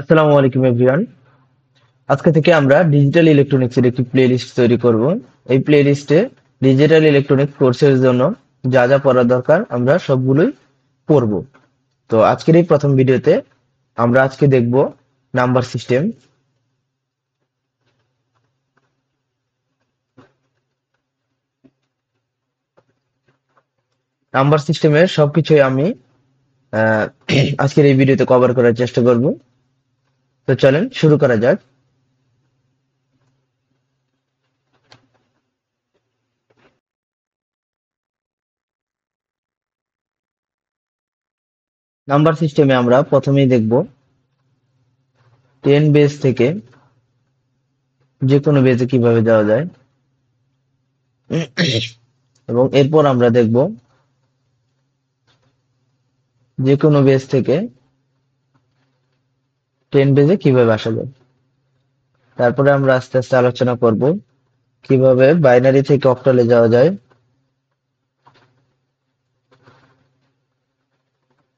আসসালামু আলাইকুম এভরিওয়ান। আজকে থেকে আমরা ডিজিটাল ইলেকট্রনিক্স এর একটি প্লেলিস্ট তৈরি করব। এই প্লেলিস্টে ডিজিটাল ইলেকট্রনিক্স কোর্সের জন্য যা যা পড়া দরকার আমরা সবগুলোই পড়ব। তো আজকের এই প্রথম ভিডিওতে আমরা আজকে দেখব নাম্বার সিস্টেম। নাম্বার সিস্টেমের সবকিছুই আমি আহ, আজকের এই ভিডিওতে কভার করার চেষ্টা করব। তো চলেন শুরু করা যাক। নাম্বার সিস্টেমে আমরা প্রথমেই দেখব 10 বেস থেকে যে কোনো বেজে কিভাবে যাওয়া যায়, এবং এরপর আমরা দেখব যে কোনো বেস থেকে 10 বেজে কিভাবে আসা যায়। তারপরে আমরা আস্তে আস্তে আলোচনা করব কিভাবে বাইনারি থেকে অক্টালে যাওয়া যায়,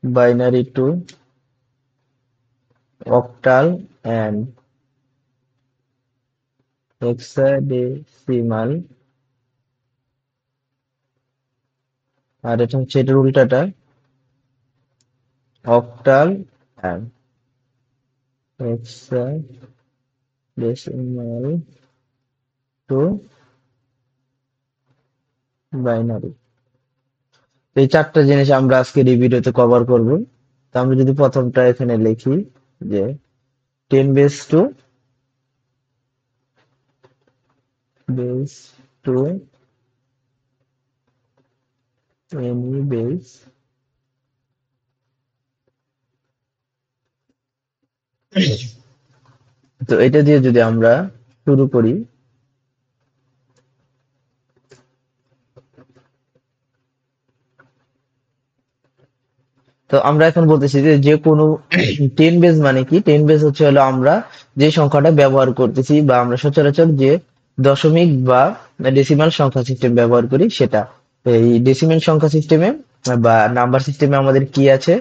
binary to octal and hexadecimal. আর এটা হচ্ছে এটার উল্টাটা, octal and hexadecimal to binary. এই চারটা জিনিস আমরা আজকের এই ভিডিওতে কভার করব। তো আমরা যদি প্রথমটা এখানে লিখি যে 10 বেস টু এনি বেস, তো এটা দিয়ে যদি আমরা শুরু করি, তো আমরা এখন বলতেছি যে যে কোনো 10 বেস মানে কি। 10 বেস হচ্ছে হলো আমরা যে সংখ্যাটা ব্যবহার করতেছি বা আমরা সচরাচর যে দশমিক বা ডেসিমাল সংখ্যা সিস্টেম ব্যবহার করি সেটা। এই ডেসিমাল সংখ্যা সিস্টেমে বা নাম্বার সিস্টেমে আমাদের কি আছে,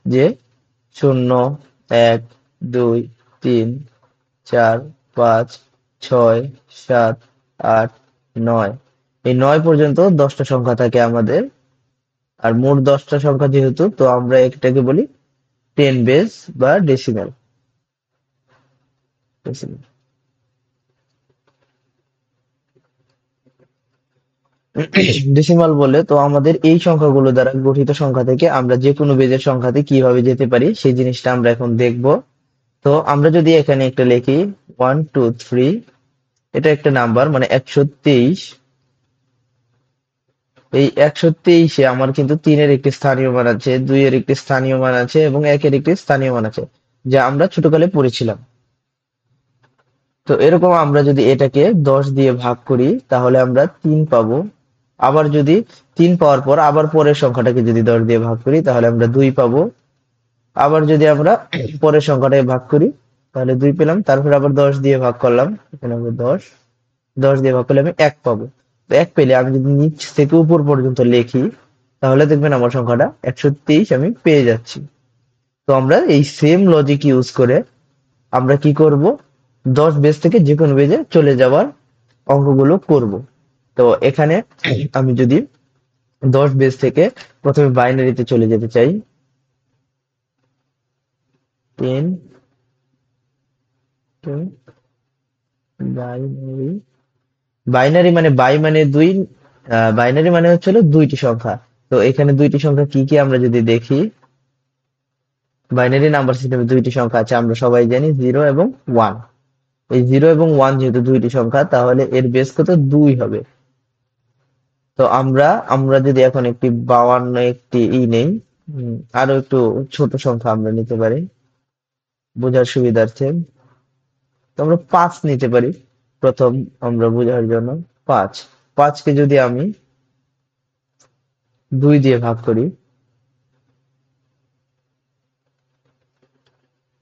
যে 0, 1, 2, 3, 4, 5, 6, 7, 8, 9, এই 9 পর্যন্ত 10টা সংখ্যা থাকে আমাদের। আর মোট 10টা সংখ্যা যেহেতু, তো আমরা এটাকে বলি 10 বেস বা ডেসিমাল। ডেসিমাল বলে তো আমাদের এই সংখ্যাগুলো দ্বারা গঠিত সংখ্যা থেকে আমরা যে কোনো বেজের সংখ্যাতে কিভাবে যেতে পারি সেই জিনিসটা আমরা এখন দেখব। তো আমরা যদি এখানে একটা লিখি 1 2 3, এটা একটা নাম্বার মানে 123। এই 123-এ আমার কিন্তু 3-এর একটি স্থানীয় মান আছে, 2-এর একটি স্থানীয় মান আছে এবং 1-এর একটি স্থানীয় মান আছে, যা আমরা ছোটকালে পড়েছিলাম। তো এরকম আমরা যদি এটাকে 10 দিয়ে ভাগ করি তাহলে আমরা 3 পাবো। আবার যদি 3 পাওয়ার পর আবার পরের সংখ্যাটাকে যদি 10 দিয়ে ভাগ করি তাহলে আমরা 2 পাবো। আবার যদি আমরা পরের সংখ্যাটাকে ভাগ করি তাহলে 2 পেলাম। তারপর আবার 10 দিয়ে ভাগ করলাম, এখানে হবে 10, 10 দিয়ে ভাগ করলে আমি 1 পাবো। তো 1 পেলে আমি যদি নিচ থেকে উপর পর্যন্ত লিখি তাহলে দেখবেন আমার সংখ্যাটা 123 আমি পেয়ে যাচ্ছি। তো আমরা এই সেম লজিক ইউজ করে আমরা কি করব, 10 বেস থেকে যে কোনো বেজে চলে যাওয়ার অঙ্কগুলো করব। তো এখানে আমি যদি 10 বেস থেকে প্রথমে বাইনারিতে চলে যেতে চাই, 10 টু বাইনারি। বাইনারি মানে বাই মানে দুই, বাইনারি মানে হচ্ছে হলো দুইটি সংখ্যা। তো এখানে দুইটি সংখ্যা কি কি আমরা যদি দেখি, বাইনারি নাম্বার সিস্টেমে দুইটি সংখ্যা আছে আমরা সবাই জানি, 0 এবং 1। এই 0 এবং 1 যেহেতু দুইটি সংখ্যা তাহলে এর বেস কত, 2 হবে। তো আমরা আমরা যদি এখন একটি 52 একটি নেই, আরো একটু ছোট সংখ্যা আমরা নিতে পারি বোঝার সুবিধার্থে। তো আমরা 5 নিতে পারি প্রথম, আমরা বোঝার জন্য। 5, 5কে যদি আমি 2 দিয়ে ভাগ করি,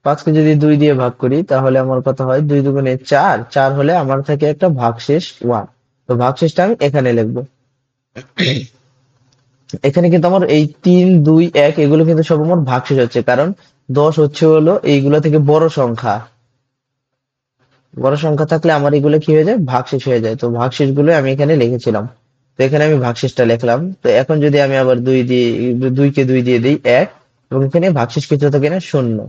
5কে যদি 2 দিয়ে ভাগ করি তাহলে আমার কত হয়, 2 দুগুণে 4, 4 হলে আমার থাকে একটা ভাগশেষ 1। তো ভাগশেষটা আমি এখানে লিখবো। এখানে কিন্তু আমার এই 3 2 1 এগুলো কিন্তু সব আমার ভাগশেষ হচ্ছে, কারণ 10 হচ্ছে হলো এইগুলো থেকে বড় সংখ্যা। বড় সংখ্যা থাকলে আমার এগুলো কি হয়ে যায়, ভাগশেষ হয়ে যায়। তো ভাগশেষ গুলো আমি এখানে লিখেছিলাম। তো এখানে আমি ভাগশেষটা লিখলাম। তো এখন যদি আমি আবার 2 কে 2 দিয়ে দিই 1, এবং এখানে ভাগশেষ কিছু থাকে না, 0।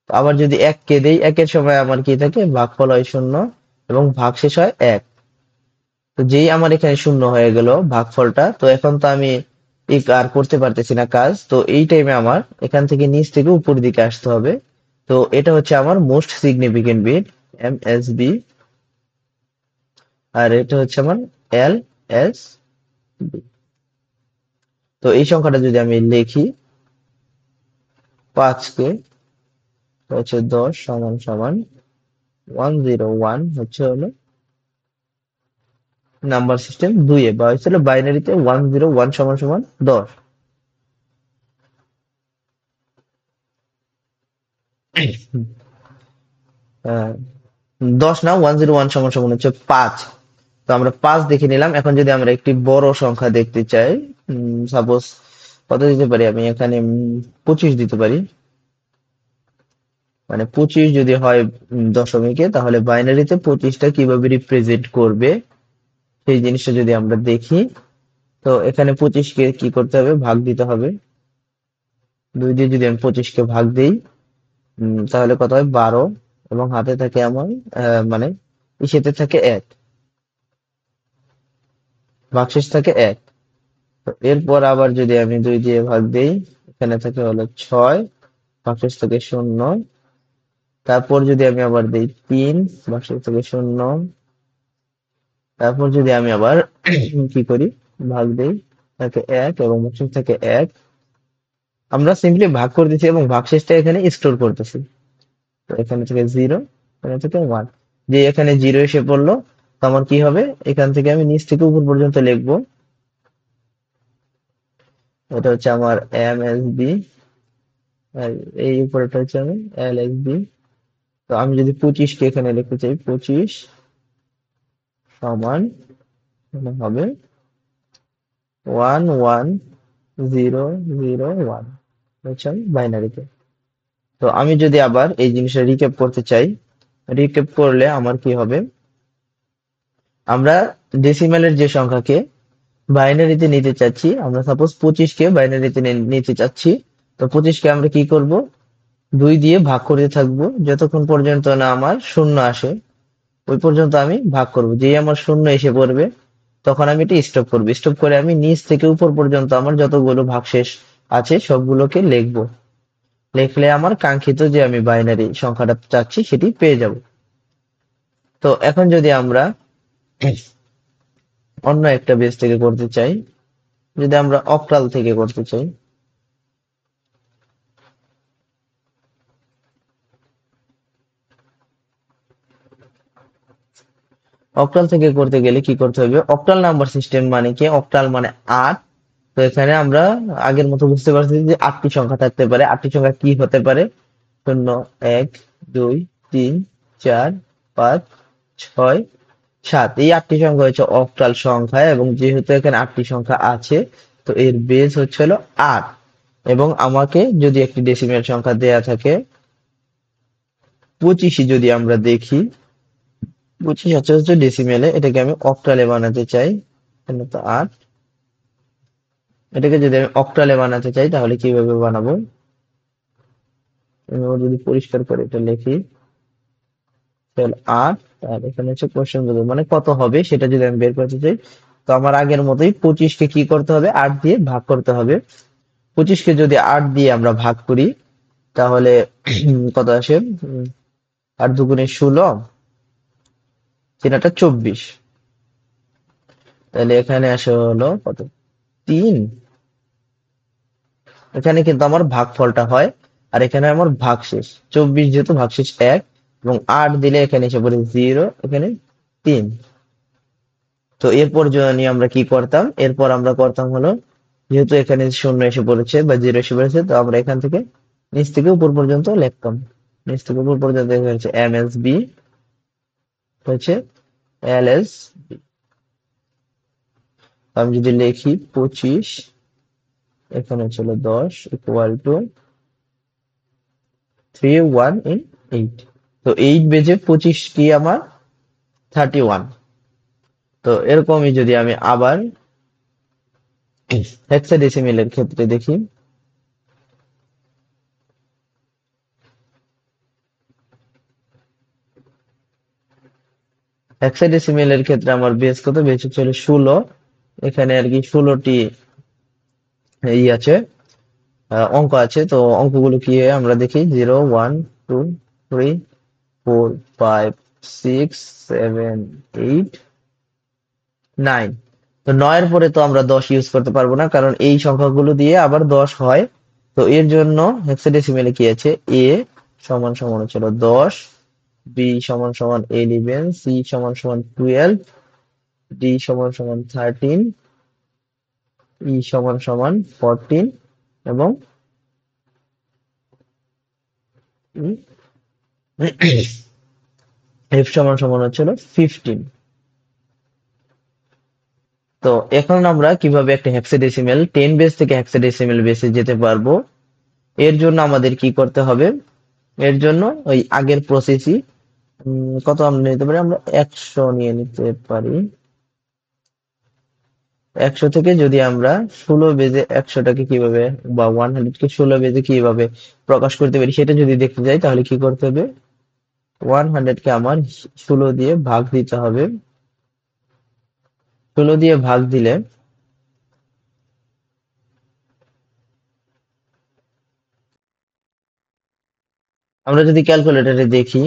তো আবার যদি 1 কে দেই, 1 এর সময় আমার কি থাকে, ভাগফল হয় 0 এবং ভাগশেষ হয় 1। তো যেই আমার এখানে 0 হয়ে গেল ভাগফলটা, তো এখন তো আমি আর করতে পারতেছি না কাজ। তো এই টাইমে আমার এখান থেকে নিচ থেকে উপর দিকে আসতে হবে। তো এটা হচ্ছে আমার মোস্ট সিগনিফিকেন্ট বিট, MSB। আর এটা হচ্ছে আমার LSB। তো এই সংখ্যাটা যদি আমি লিখি, 5 কে হচ্ছে 10 সমান সমান 101 হচ্ছে হলো নাম্বার সিস্টেম 2 বা হচ্ছিল বাইনারিতে 101 সমান সমান 10। 10 না, 101 সমান সমান হচ্ছে 5। তো আমরা 5 দেখে নিলাম। এখন যদি আমরা একটি বড় সংখ্যা দেখতে চাই, সাপোজ কত দিতে পারি আমি এখানে, 25 দিতে পারি। মানে 25 যদি হয় দশমিকে, তাহলে বাইনারিতে 25টা কিভাবে রিপ্রেজেন্ট করবে সেই জিনিসটা যদি আমরা দেখি, তো এখানে 25কে কি করতে হবে, ভাগ দিতে হবে। 2 দিয়ে যদি আমি 25কে ভাগ দিই, তাহলে কত হয়, 12। এবং হাতে থাকে আমার মানে ইসেতে থাকে 1, ভাগশেষ থাকে 1। তো এরপর আবার যদি আমি 2 দিয়ে ভাগ দিই, এখানে থাকে হলো 6, ভাগশেষ থাকে 0। তারপর যদি আমি আবার দিই 3, ভাগশেষ থাকে 0। তারপর যদি আমি আবার কি করি, ভাগ দেই, থাকে 1 এবং ভাগশেষ থাকে 1। আমরা সিম্পলি ভাগ করে দিচ্ছি এবং ভাগশেষটা এখানে স্টোর করতেছি। তো এখানে থেকে 0, এখানে থেকে 1। যে এখানে 0 এসে পড়লো, তো আমার কি হবে, এখান থেকে আমি নিচ থেকে উপর পর্যন্ত লিখবো। এটা হচ্ছে আমার MSB, আর এই উপরেটা হচ্ছে আমি LSB। তো আমি যদি 25কে এখানে লিখতে চাই, 25 সমান এখানে হবে 11001 হচ্ছে আমি বাইনারিতে। তো আমি যদি আবার এই জিনিসটা রিক্যাপ করতে চাই, রিক্যাপ করলে আমার কি হবে, আমরা ডেসিমালের যে সংখ্যাকে বাইনারিতে নিতে চাচ্ছি, আমরা সাপোজ 25কে বাইনারিতে নিতে চাচ্ছি। তো 25কে আমরা কি করব, 2 দিয়ে ভাগ করতে থাকবো যতক্ষণ পর্যন্ত না আমার 0 আসে। ওই পর্যন্ত আমি ভাগ করব। যেই আমার 0 এসে পড়বে, তখন আমি এটা স্টপ করবো। স্টপ করে আমি নিচ থেকে উপর পর্যন্ত আমার যতগুলো ভাগশেষ আছে সবগুলোকে লিখবো। লিখলে আমার কাঙ্ক্ষিত যে আমি বাইনারি সংখ্যাটা চাচ্ছি সেটি পেয়ে যাব। তো এখন যদি আমরা অন্য একটা বেস থেকে করতে চাই, যদি আমরা অক্টাল থেকে করতে চাই, অক্টাল থেকে করতে গেলে কি করতে হবে, অক্টাল নাম্বার সিস্টেম মানে কি, অক্টাল মানে 8। তো এখানে আমরা আগের মতো বুঝতে পারছি যে 8টি সংখ্যা থাকতে পারে। 8টি সংখ্যা কি হতে পারে, 0, 1, 2, 3, 4, 5, 6, 7। এই 8টি সংখ্যা হচ্ছে অক্টাল সংখ্যা, এবং যেহেতু এখানে 8টি সংখ্যা আছে, তো এর বেস হচ্ছে হলো 8। এবং আমাকে যদি একটি ডেসিমেল সংখ্যা দেয়া থাকে, 25 যদি আমরা দেখি, 25 হচ্ছে ডেসিমেলে, এটাকে আমি অক্টালে বানাতে চাই, এখানে তো 8। এটাকে যদি আমি অক্টালে বানাতে চাই তাহলে কিভাবে বানাবো, আমি যদি পরিষ্কার করে এটা লিখি, তাহলে 8, আর এখানে হচ্ছে কোশ্চেন বলবো মানে কত হবে সেটা যদি আমি বের করতে চাই, তো আমার আগের মতোই 25কে কি করতে হবে, 8 দিয়ে ভাগ করতে হবে। 25কে যদি 8 দিয়ে আমরা ভাগ করি, তাহলে কত আসে, 8 দুগুণে 16, 3 × 8 = 24। তাহলে এখানে আসে হলো কত, 3। এখানে কিন্তু আমার ভাগফলটা হয়, আর এখানে আমার ভাগশেষ 24, যেহেতু ভাগশেষ 1, এবং 8 দিলে এখানে এসে পড়ে 0, এখানে 3। তো এরপর যদি আমরা কি করতাম, এরপর আমরা করতাম হলো, যেহেতু এখানে 0 এসে পড়েছে বা 0 এসে পড়েছে, তো আমরা এখান থেকে নিচ থেকে উপর পর্যন্ত লিখতাম। নিচ থেকে উপর পর্যন্ত হচ্ছে MSB, হচ্ছে LSB। আমি যদি লিখি 25 এখানে ছিল 10 ইকুয়াল টু 3 1 in 8। তো 8 বেজে 25 কি আমার 31। তো এরকমই যদি আমি আবার হেক্সাডেসিমেলের ক্ষেত্রে দেখি, হেক্সাডেসিমেলের ক্ষেত্রে আমার বেস কত, বেস হচ্ছে 16। এখানে আর কি 16টি ই আছে, অঙ্ক আছে। তো অঙ্কগুলো কি হয় আমরা দেখি, 0 1 2 3 4 5 6 7 8 9। তো 9 এর পরে তো আমরা 10 ইউজ করতে পারবো না, কারণ এই সংখ্যাগুলো দিয়ে আবার 10 হয়। তো এর জন্য হেক্সাডেসিমেলে কি আছে, a সমান সমান হচ্ছিল 10, b সমান সমান 11, c সমান সমান 12, d সমান সমান 13, e সমান সমান 14 এবং f সমান সমান হচ্ছিল 15। তো এখন আমরা কিভাবে একটা হেক্সাডেসিমেল 10 বেস থেকে হেক্সাডেসিমেল বেসে যেতে পারবো, এর জন্য আমাদের কি করতে হবে, এর জন্য ওই আগের প্রসেসই, কত আমরা নিতে পারি, আমরা 100 নিয়ে নিতে পারি। 100 থেকে যদি আমরা 16 বেজে 100টাকে কিভাবে, বা 100 কে 16 বেজে কিভাবে প্রকাশ করতে পারি সেটা যদি দেখতে যাই, তাহলে কি করতে হবে, 100 কে আমার 16 দিয়ে ভাগ দিতে হবে। 16 দিয়ে ভাগ দিলে আমরা যদি ক্যালকুলেটরে দেখি,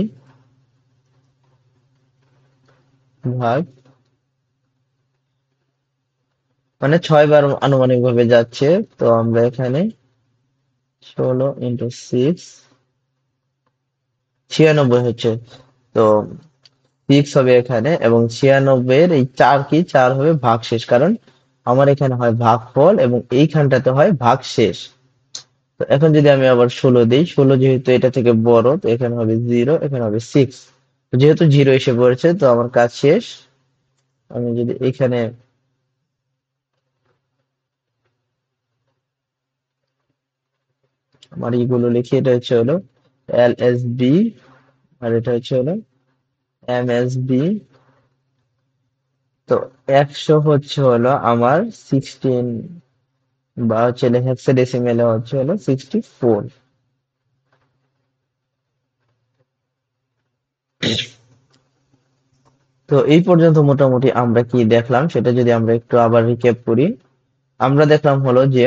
ভাগ মানে 6 বার আনুমানিক ভাবে যাচ্ছে। তো আমরা এখানে 16 × 6 96 হচ্ছে। তো 6 হবে এখানে, এবং 96 এর এই 4 কি 4 হবে ভাগশেষ, কারণ আমার এখানে হয় ভাগফল এবং এইখানটাতে হয় ভাগশেষ। তো এখন যদি আমি আবার 16 দিই, 16 যেহেতু এটা থেকে বড়, তো এখানে হবে 0, এখানে হবে 6। যেহেতু 0 এসে পড়েছে, তো আমার কাজ শেষ। আমি যদি এখানে আমার এইগুলো লিখি, এটা হচ্ছে হলো LSB, আর এটা হচ্ছে হলো MSB। তো 100 হচ্ছে হলো আমার 16, বা হচ্ছে হেক্সাডেসিমেলে হচ্ছে হলো 64। তো এই পর্যন্ত মোটামুটি আমরা কি দেখলাম সেটা যদি আমরা একটু আবার রিক্যাপ করি, আমরা দেখলাম হলো যে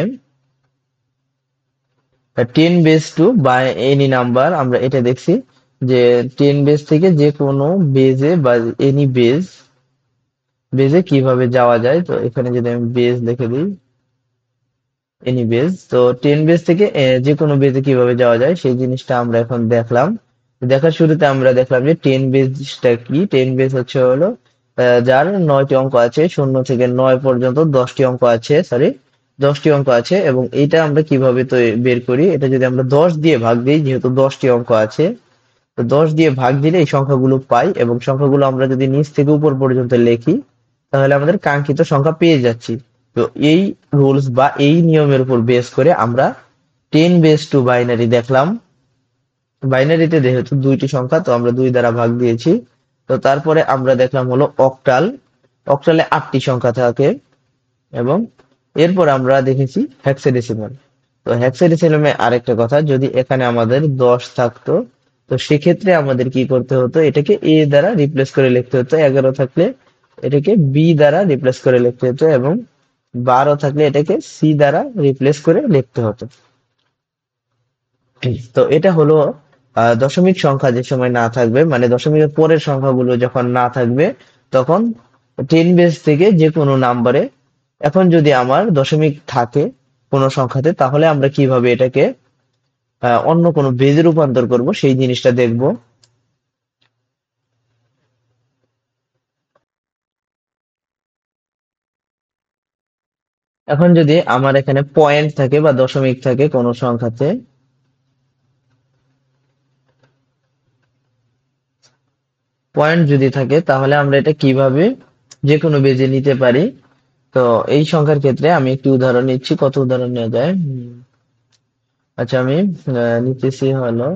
10 base two by any number, আমরা এটা দেখছি যে 10 বেস থেকে যে কোনো বেজে বা এনি বেজে কিভাবে যাওয়া যায়। তো এখানে যদি আমি বেজ লিখে দিই, এনি বেজ, তো 10 বেজ থেকে যে কোনো বেজে কিভাবে যাওয়া যায় সেই জিনিসটা আমরা এখন দেখলাম। দেখার শুরুতে আমরা দেখলাম যে 10 বেজটা কি। 10 বেজ হচ্ছে হলো যার 9টি অঙ্ক আছে, 0 থেকে 9 পর্যন্ত 10টি অঙ্ক আছে, সরি 10টি অঙ্ক আছে। এবং এটা আমরা কিভাবে তো বের করি, এটা যদি আমরা 10 দিয়ে ভাগ দিই, যেহেতু 10টি অঙ্ক আছে, তো 10 দিয়ে ভাগ দিলে এই সংখ্যাগুলো পাই, এবং সংখ্যাগুলো আমরা যদি নিচ থেকে উপর পর্যন্ত লিখি, তাহলে আমাদের কাঙ্ক্ষিত সংখ্যা পেয়ে যাচ্ছি। তো এই রুলস বা এই নিয়মের উপর বেস করে আমরা 10 বেস টু বাইনারি দেখলাম। বাইনারিতে যেহেতু দুইটি সংখ্যা, তো আমরা 2 দ্বারা ভাগ দিয়েছি। তো তারপরে আমরা দেখলাম হলো অক্টাল। অক্টালে 8টি সংখ্যা থাকে। এবং এরপর আমরা দেখেছি হেক্সাডেসিমাল। তো হেক্সাডেসিমালে আরেকটা কথা, যদি এখানে আমাদের 10 থাকতো, তো সেক্ষেত্রে আমাদের কি করতে হতো, এটাকে এ দ্বারা রিপ্লেস করে লিখতে হতো। 11 থাকলে এটাকে বি দ্বারা রিপ্লেস করে লিখতে হতো, এবং 12 থাকলে এটাকে সি দ্বারা রিপ্লেস করে লিখতে হতো। তো এটা হলো দশমিক সংখ্যা যে সময় না থাকবে, মানে দশমিকের পরের সংখ্যাগুলো যখন না থাকবে, তখন 10 বেস থেকে যে কোনো নাম্বারে, এখন যদি আমার দশমিক থাকে কোনো সংখ্যাতে, তাহলে আমরা কিভাবে এটাকে অন্য কোনো বেজে রূপান্তর করব সেই জিনিসটা দেখব। এখন যদি আমার এখানে পয়েন্ট থাকে বা দশমিক থাকে কোনো সংখ্যাতে, পয়েন্ট যদি থাকে, তাহলে আমরা এটা কিভাবে যে কোনো বেজে নিতে পারি। তো এই সংখ্যার ক্ষেত্রে আমি একটি উদাহরণ নিচ্ছি। কত উদাহরণ নেওয়া যায়? আচ্ছা, আমি নিতেছি হলো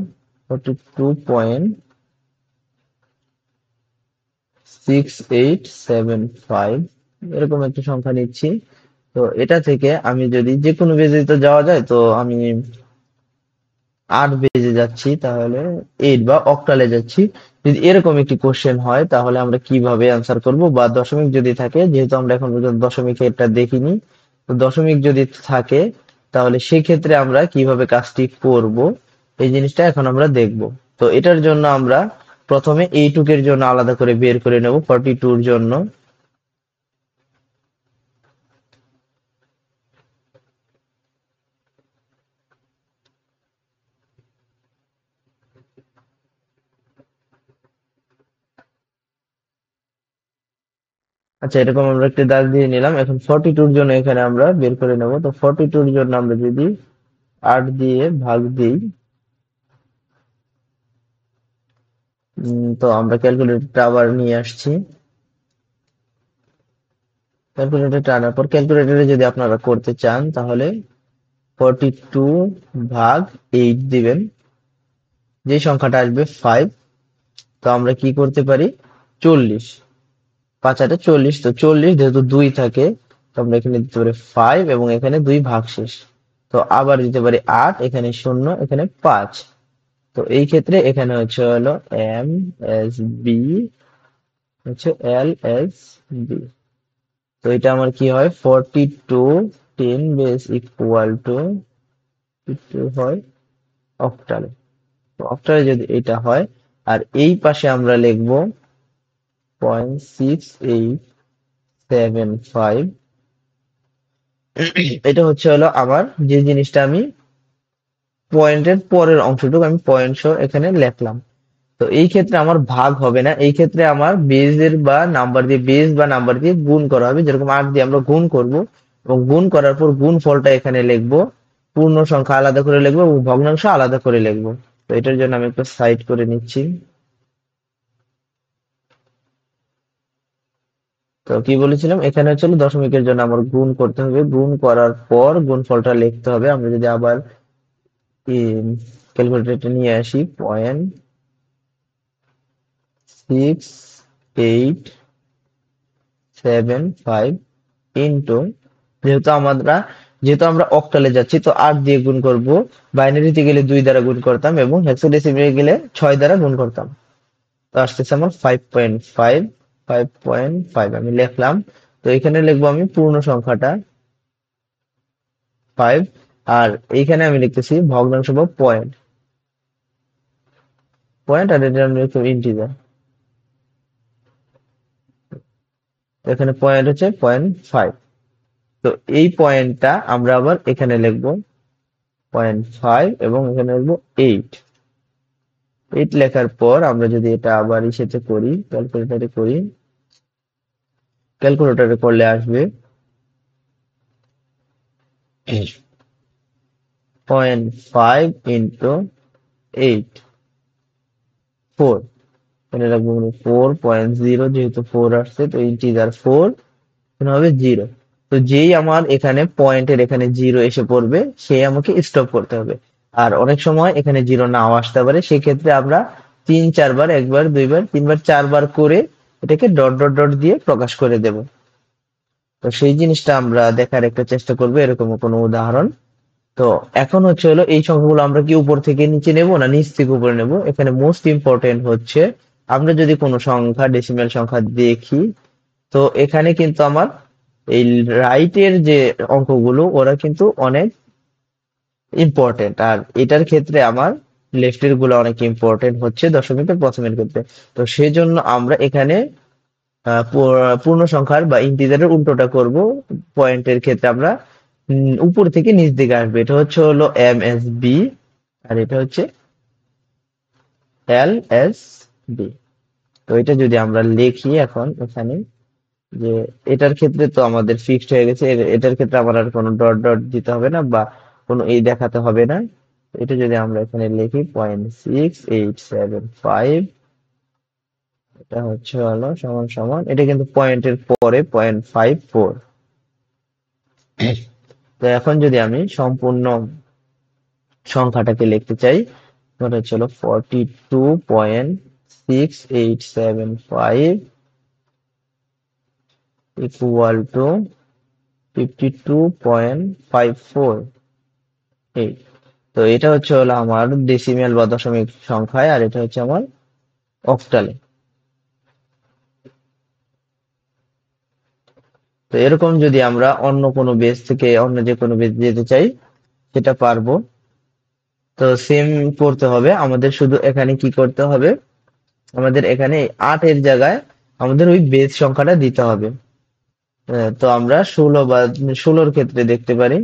42.6875 এরকম একটা সংখ্যা নিচ্ছি। তো এটা থেকে আমি যদি যে কোনো বেজে তো যাওয়া যায়, তো আমি 8 বেজে যাচ্ছি, তাহলে 8 বা অক্টালে যাচ্ছি। যদি এরকম একটি কোশ্চেন হয় তাহলে আমরা কিভাবে অ্যান্সার করব, বা দশমিক যদি থাকে, যেহেতু আমরা এখন পর্যন্ত দশমিক এটা দেখিনি, তো দশমিক যদি থাকে তাহলে সেই ক্ষেত্রে আমরা কিভাবে কাজটি করব এই জিনিসটা এখন আমরা দেখব। তো এটার জন্য আমরা প্রথমে এইটুকের জন্য আলাদা করে বের করে নেব 42 এর জন্য। আচ্ছা, এরকম আমরা একটা দাগ দিয়ে নিলাম। এখন 42 এর জন্য এখানে আমরা বের করে নেব। তো 42 এর জন্য আমরা যদি 8 দিয়ে ভাগ দিই, তো আমরা ক্যালকুলেটরটা আবার নিয়ে আসছি। ক্যালকুলেটরটা আনার পর ক্যালকুলেটরে যদি আপনারা করতে চান তাহলে 42 ভাগ 8 দিবেন, যে সংখ্যাটা আসবে 5। তো আমরা কি করতে পারি, 40, 5 8 40, তো 40 যেহেতু 2 থাকে, তো আমরা এখানে দিতে পারি 5 এবং এখানে 2 ভাগশেষ। তো আবার দিতে পারি 8, এখানে 0, এখানে 5। তো এই ক্ষেত্রে এখানে হচ্ছে হলো এম এস বি, হচ্ছে এল এস বি। তো এটা আমার কি হয়, 42 10 বেস ইকুয়াল টু 2 হয় অক্টাল। তো অক্টালে যদি এটা হয়, আর এই পাশে আমরা লিখবো 0.6875, এটা হচ্ছে হলো আমার যে জিনিসটা আমি পয়েন্টের পরের অংশটুকু আমি পয়েন্ট সহ এখানে লিখলাম। তো এই ক্ষেত্রে আমার ভাগ হবে না, এই ক্ষেত্রে আমার বেজের বা নাম্বার দিয়ে, বেজ বা নাম্বার দিয়ে গুণ করা হবে। যেরকম 8 দিয়ে আমরা গুণ করব, এবং গুণ করার পর গুণ ফলটা এখানে লিখবো, পূর্ণ সংখ্যা আলাদা করে লিখবো এবং ভগ্নাংশ আলাদা করে লিখবো। তো এটার জন্য আমি একটু সাইড করে নিচ্ছি। তো কি বলেছিলাম, এখানে হচ্ছে হলো দশমিকের জন্য আমার গুণ করতে হবে, গুণ করার পর গুণফলটা লিখতে হবে। আমরা যদি আবার ক্যালকুলেটরটা নিয়ে আসি, 0.6875 ইন্টু, যেহেতু আমরা অক্টালে যাচ্ছি, তো 8 দিয়ে গুণ করব। বাইনারিতে গেলে 2 দ্বারা গুণ করতাম এবং হেক্সাডেসিমালে গেলে 6 দ্বারা গুণ করতাম। তো আসতেছে আমার 5.5, 5.5 আমি লিখলাম। তো এখানে লিখবো আমি পূর্ণ সংখ্যাটা 5, আর এইখানে আমি লিখতেছি ভগ্নাংশ বা পয়েন্ট, পয়েন্ট, আর এটা আমি লিখবো ইন্টিজার। এখানে পয়েন্ট হচ্ছে 0.5। তো এই পয়েন্টটা আমরা আবার এখানে লিখবো 0.5 এবং এখানে লিখবো 8। 8 লেখার পর আমরা যদি এটা আবার ইসেতে করি, ক্যালকুলেটরে করি, ক্যালকুলেটরে করলে আসবে 0.5 ইন্টু 8, 4। এখানে রাখবো 4.0, যেহেতু 4 আসছে, তো ইন্টিজার 4 এখানে হবে 0। তো যেই আমার এখানে পয়েন্টের এখানে 0 এসে পড়বে, সে আমাকে স্টপ করতে হবে। আর অনেক সময় এখানে 0 নাও আসতে পারে, সেক্ষেত্রে আমরা 3 4 বার, একবার, দুইবার, তিনবার, 4 বার করে এটাকে ডট ডট ডট দিয়ে প্রকাশ করে দেব। তো সেই জিনিসটা আমরা দেখার একটা চেষ্টা করবো, এরকম কোনো উদাহরণ। তো এখন হচ্ছে হলো এই সংখ্যাগুলো আমরা কি উপর থেকে নিচে নেব না নিচ থেকে উপরে নেব? এখানে মোস্ট ইম্পর্টেন্ট হচ্ছে, আমরা যদি কোনো সংখ্যা, ডেসিমাল সংখ্যা দেখি, তো এখানে কিন্তু আমার এই রাইটের যে অঙ্কগুলো ওরা কিন্তু অনেক ইম্পর্টেন্ট, আর এটার ক্ষেত্রে আমার লেফটের গুলো অনেক ইম্পর্টেন্ট হচ্ছে দশমিকের প্রথমের ক্ষেত্রে। তো সেজন্য আমরা এখানে পূর্ণ সংখ্যার বা ইন্টিজারের উল্টোটা করব। পয়েন্টের ক্ষেত্রে আমরা উপর থেকে নিচ দিকে আসবে। এটা হচ্ছে হলো এম এস বি, আর এটা হচ্ছে এল এস বি। তো এটা যদি আমরা লিখি এখন এখানে, যে এটার ক্ষেত্রে তো আমাদের ফিক্সড হয়ে গেছে, এটার ক্ষেত্রে আমার আর কোনো ডট ডট দিতে হবে না বা কোনো এই দেখাতে হবে না। এটা যদি আমরা এখানে লিখি 0.6875, এটা হচ্ছে হলো সমান সমান, এটা কিন্তু পয়েন্টের পরে 0.54। তো এখন যদি আমি সম্পূর্ণ সংখ্যাটাকে লিখতে চাই, তাহলে হলো 42.6875 ইকুয়াল টু 52.548। তো এটা হলো আমার ডেসিমেল বা দশমিক সংখ্যায়, আর এটা হচ্ছে আমার অক্টালে। তো এরকম যদি আমরা অন্য কোনো বেস থেকে অন্য যে কোনো বেস যেতে চাই, সেটা পারবো। তো সেম করতে হবে আমাদের, শুধু এখানে কি করতে হবে, আমাদের এখানে 8 এর জায়গায় আমাদের ওই বেস সংখ্যাটা দিতে হবে। তো আমরা 16 বা 16-র ক্ষেত্রে দেখতে পারি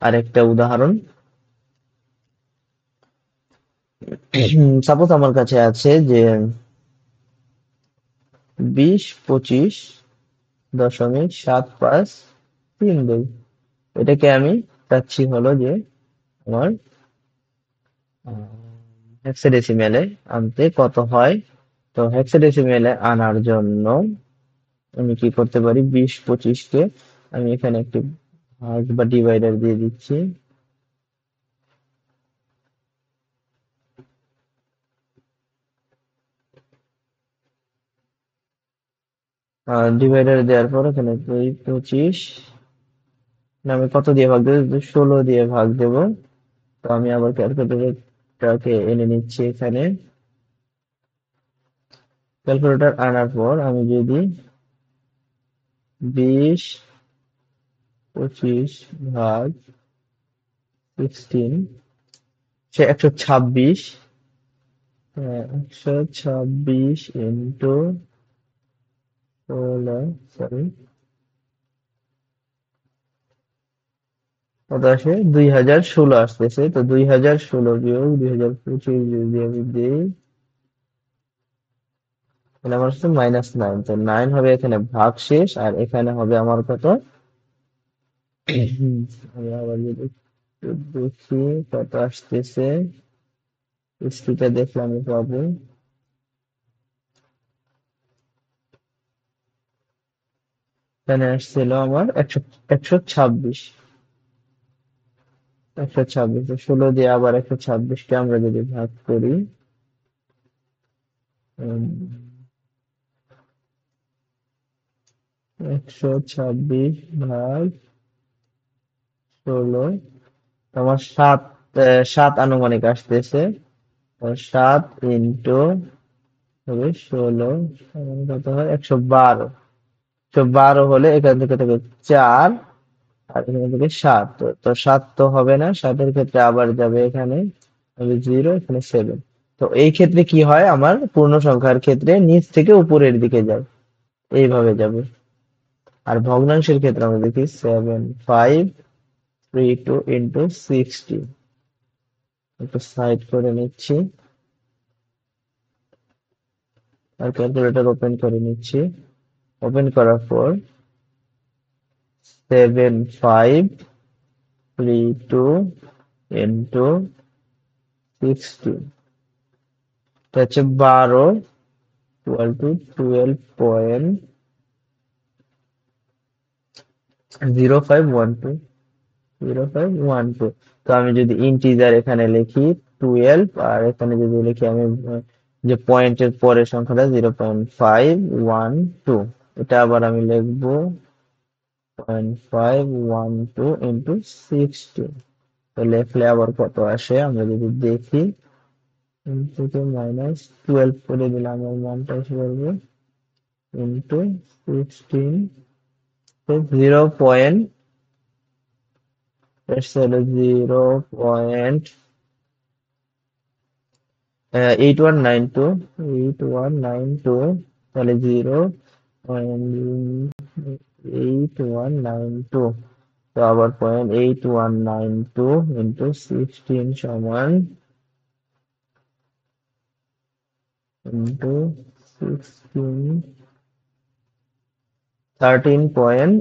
আরেকটা উদাহরণ। সাপোজ আমার কাছে আছে যে 20.25.7532, এটাকে আমি চাচ্ছি হলো যে আমার হেক্সাডেসিমেলে আনতে কত হয়। তো হেক্সাডেসিমেলে আনার জন্য আমি কি করতে পারি, 20-25 কে আমি এখানে একটি ভাগ বা ডিভাইডার দিয়ে দিচ্ছি। ডিভাইডার দেওয়ার পর এখানে 25 আমি কত দিয়ে ভাগ দেবো, 16 দিয়ে ভাগ দেবো। তো আমি আবার ক্যালকুলেটরটাকে এনে নিচ্ছি এখানে। ক্যালকুলেটর আনার পর আমি যদি 20-25 ভাগ 16, সে 126, 126 ইন্টু 16, সরি কত আসে, 2016 আসতেছে। তো 2016 বিয়োগ 2025 যদি আমি দিই, তাহলে আমার হচ্ছে -9। তো 9 হবে এখানে ভাগ শেষ, আর এখানে হবে আমার কত, আমি আবার যদি একটু দেখি কত আসতেছে, হিস্ট্রিটা দেখলে আমি পাবো। এখানে আসছিল আমার 126, 126। 16 দিয়ে আবার 126-কে আমরা যদি ভাগ করি, 126 ভাগ 16, আমার 7 আনুমানিক আসতেছে। 7 ইন্টু হবে 16, কত হয়, 112। 112 হলে এখান থেকে থেকে 4, আর এখান থেকে 7। তো 7 তো হবে না, 7-এর ক্ষেত্রে আবার যাবে এখানে হবে 0, এখানে 7। তো এই ক্ষেত্রে কি হয়, আমার পূর্ণ সংখ্যার ক্ষেত্রে নিচ থেকে উপরের দিকে যায়, এইভাবে যাবে। আর ভগ্নাংশের ক্ষেত্রে আমরা দেখি 7532 ইন্টু 60। একটু সাইড করে নিচ্ছি আর ক্যালকুলেটর ওপেন করে নিচ্ছি। ওপেন করার পর 7532 ইন্টু 60, এটা হচ্ছে 12 ইকুয়াল টু 12.0512, 0512। তো আমি যদি ইন্টিজার এখানে লিখি 12, আর এখানে যদি লিখি আমি যে পয়েন্টের পরের সংখ্যাটা 0.512, এটা আবার আমি লিখবো 0.512 ইন্টু 60। তো লেখলে আবার কত আসে আমরা যদি দেখি, থেকে -12 করে দিলে আমার মানটা এসে যাবে ইন্টু 16। তো 0.8192, তাহলে 0.8192। তো আবার 0.8192 ইন্টু 16 সমান ইন্টু 16, 13 পয়েন্ট,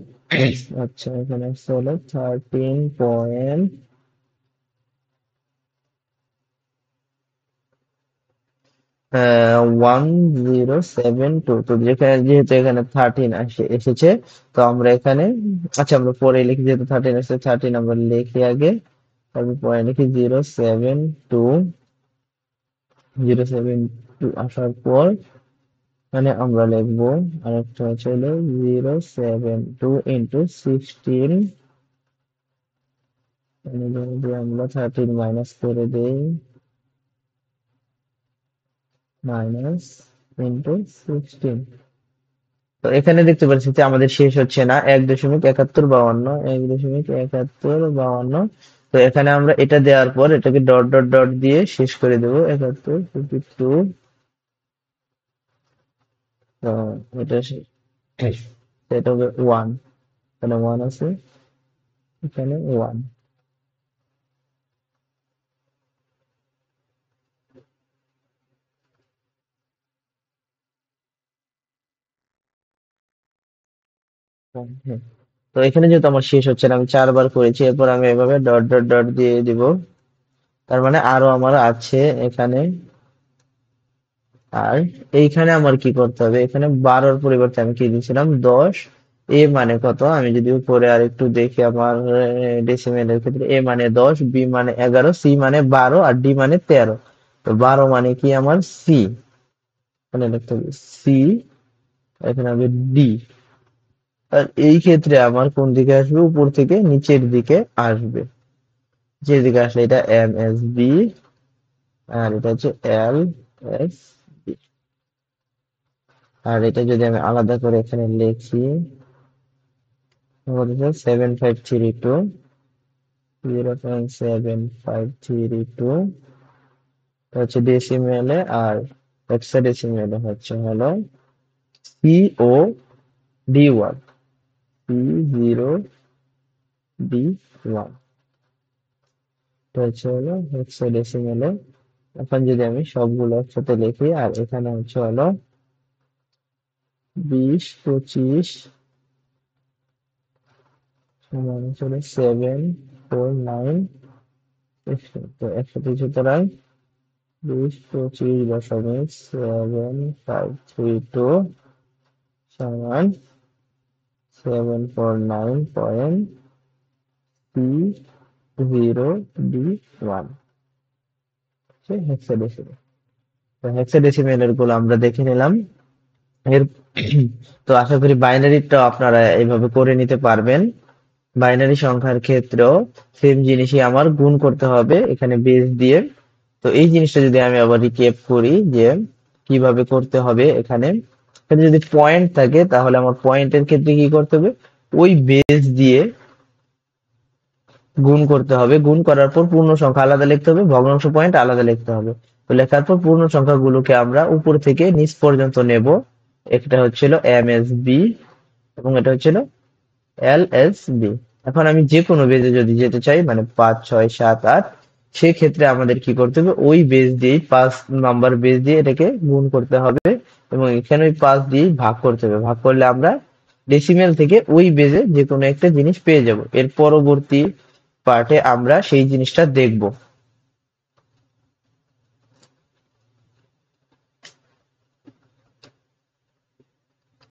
আচ্ছা এখানে হলো 13 1072। তো যেখানে যেহেতু এখানে 13 এসেছে, তো আমরা এখানে, আচ্ছা আমরা পরে লিখি, যেহেতু 13 এসেছে 13 আমরা লিখি আগে, তারপর পরে লিখি 072 আসার পর মানে আমরা লিখবো আরেকটা হচ্ছে হলো 072 × 16, যদি আমরা 13 মাইনাস করে দেই, মাইনাস ইন্টু 16। তো এখানে দেখতে পাচ্ছি যে আমাদের শেষ হচ্ছে না, 1.7152, 1.7152। তো এখানে আমরা এটা দেওয়ার পর এটাকে ডট ডট ডট দিয়ে শেষ করে দেবো, 71, 52। তো এটা সেটা হবে 1, এখানে 1 আছে, এখানে 1। তো এখানে যেহেতু আমার শেষ হচ্ছে না, আমি 4 বার করেছি, এরপর আমি এভাবে ডট ডট ডট দিয়ে দিব। তার মানে আরো আমার আছে এখানে। আর এইখানে আমার কি করতে হবে, এখানে 12-র পরিবর্তে আমি কি দিয়েছিলাম 10। এ মানে কত, আমি যদি উপরে আর একটু দেখি আমার ডেসিমেলের ক্ষেত্রে, এ মানে 10, বি মানে 11, সি মানে 12, আর ডি মানে 13। তো 12 মানে কি আমার সি, এখানে লিখতে হবে সি, এখানে হবে ডি। আর এই ক্ষেত্রে আমার কোন দিকে আসবে, উপর থেকে নিচের দিকে আসবে। নিচের দিকে আসলে এটা এম এস বি, আর এটা হচ্ছে এল এস বি। আর এটা যদি আমি আলাদা করে এখানে লিখি, 7532, 0.7532 হচ্ছে ডেসিমেলে, আর হেক্সাডেসিমেলে হচ্ছে হলো COD1, C0D1 হচ্ছে হলো হেক্সাডেসিমেলে। এখন যদি আমি সবগুলো একসাথে লিখি, আর এখানে হচ্ছে হলো 20, 25 সমান হচ্ছে হলো 749। তো একসাথে, সুতরাং 20, 25.7532 সমান 749.30D1 হেক্সাডেসিমেল। তো হেক্সাডেসিমেলের গুলো আমরা দেখে নিলাম। এর তো আশা করি বাইনারিটা আপনারা এইভাবে করে নিতে পারবেন। বাইনারি সংখ্যার ক্ষেত্রেও সেম জিনিসই আমার গুণ করতে হবে এখানে বেস দিয়ে। তো এই জিনিসটা যদি আমি আবার রিক্যাপ করি যে কিভাবে করতে হবে, এখানে এখানে যদি পয়েন্ট থাকে তাহলে আমার পয়েন্টের ক্ষেত্রে কি করতে হবে, ওই বেস দিয়ে গুণ করতে হবে। গুণ করার পর পূর্ণ সংখ্যা আলাদা লিখতে হবে, ভগ্নাংশ পয়েন্ট আলাদা লিখতে হবে। তো লেখার পর পূর্ণ সংখ্যাগুলোকে আমরা উপর থেকে নিচ পর্যন্ত নেব। এটা হচ্ছিল এম এস বি এবং এটা হচ্ছিল এল এস বি। এখন আমি যে কোনো বেজে যদি যেতে চাই, মানে 5, 6, 7, 8, সেক্ষেত্রে আমাদের কি করতে হবে, ওই বেস দিয়েই 5 নাম্বার বেস দিয়ে এটাকে গুণ করতে হবে, এবং এখানে ওই 5 দিয়েই ভাগ করতে হবে। ভাগ করলে আমরা ডেসিমেল থেকে ওই বেজে যে কোনো একটা জিনিস পেয়ে যাব। এর পরবর্তী পার্টে আমরা সেই জিনিসটা দেখব।